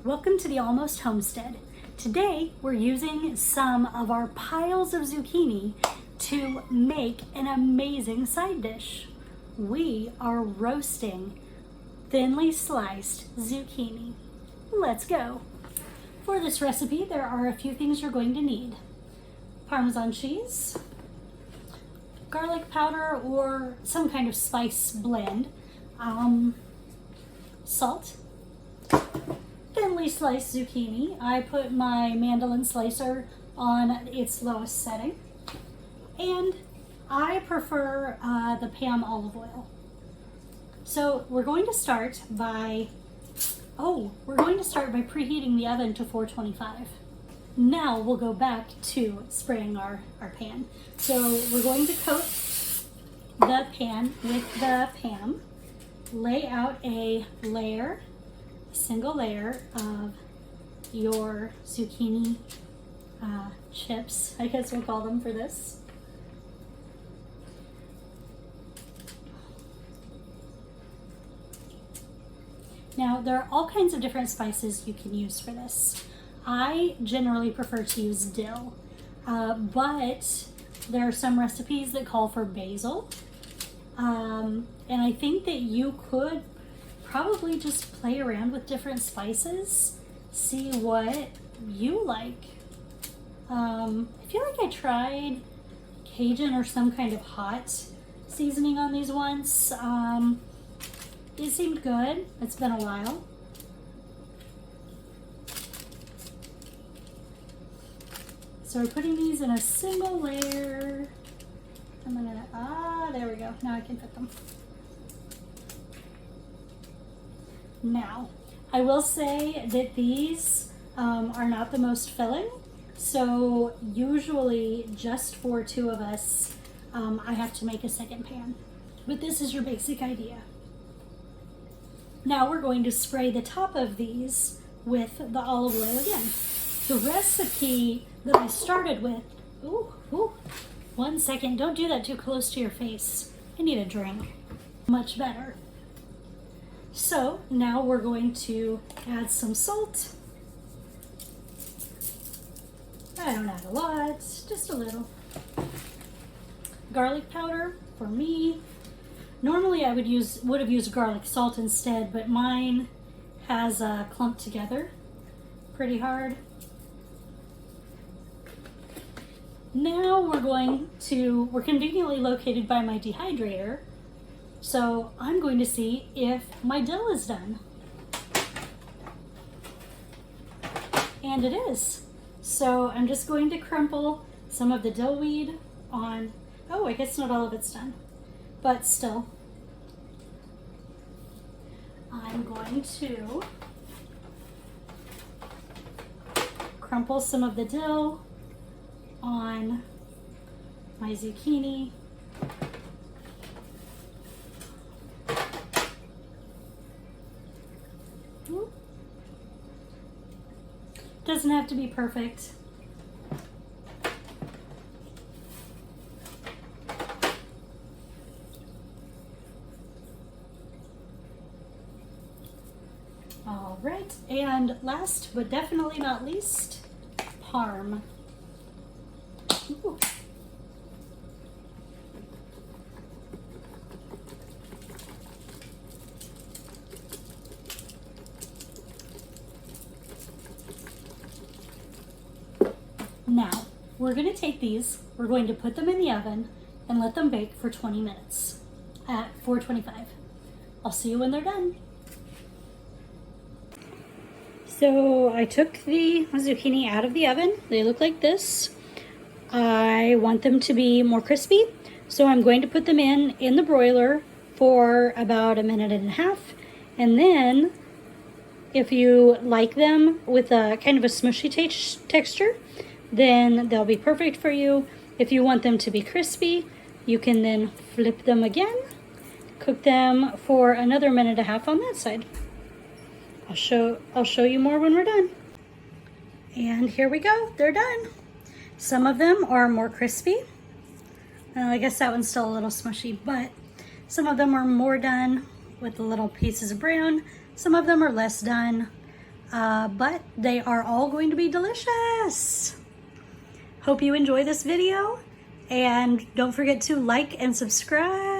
Welcome to the Almost Homestead. Today we're using some of our piles of zucchini to make an amazing side dish. We are roasting thinly sliced zucchini. Let's go. For this recipe there are a few things you're going to need. Parmesan cheese, garlic powder or some kind of spice blend, salt, thinly sliced zucchini. I put my mandolin slicer on its lowest setting, and I prefer the Pam olive oil. So we're going to start by preheating the oven to 425. Now we'll go back to spraying our pan. So we're going to coat the pan with the Pam, lay out a single layer of your zucchini chips, I guess we'll call them for this. Now there are all kinds of different spices you can use for this. I generally prefer to use dill, but there are some recipes that call for basil, and I think that you could probably just play around with different spices, see what you like. I feel like I tried Cajun or some kind of hot seasoning on these once. It seemed good. It's been a while. So we're putting these in a single layer. There we go. Now I can fit them. Now, I will say that these are not the most filling. So usually just for two of us, I have to make a second pan. But this is your basic idea. Now we're going to spray the top of these with the olive oil again. The recipe that I started with, one second, don't do that too close to your face. I need a drink. Much better. So now we're going to add some salt. I don't add a lot, just a little. Garlic powder for me. Normally I would have used garlic salt instead, but mine has clumped together pretty hard. Now we're conveniently located by my dehydrator, so I'm going to see if my dill is done. And it is. So I'm just going to crumple some of the dill weed on, I guess not all of it's done, but still. I'm going to crumple some of the dill on my zucchini. Doesn't have to be perfect. All right, and last but definitely not least, parm. Ooh. Now, we're going to take these, we're going to put them in the oven and let them bake for 20 minutes at 425. I'll see you when they're done. So I took the zucchini out of the oven. They look like this. I want them to be more crispy, so I'm going to put them in the broiler for about a minute and a half. And then if you like them with a kind of a smushy texture, then they'll be perfect for you. If you want them to be crispy, you can then flip them again, cook them for another minute and a half on that side. I'll show you more when we're done. And here we go, they're done. Some of them are more crispy. I guess that one's still a little smushy, but some of them are more done with the little pieces of brown. Some of them are less done. but they are all going to be delicious. Hope you enjoy this video, and don't forget to like and subscribe.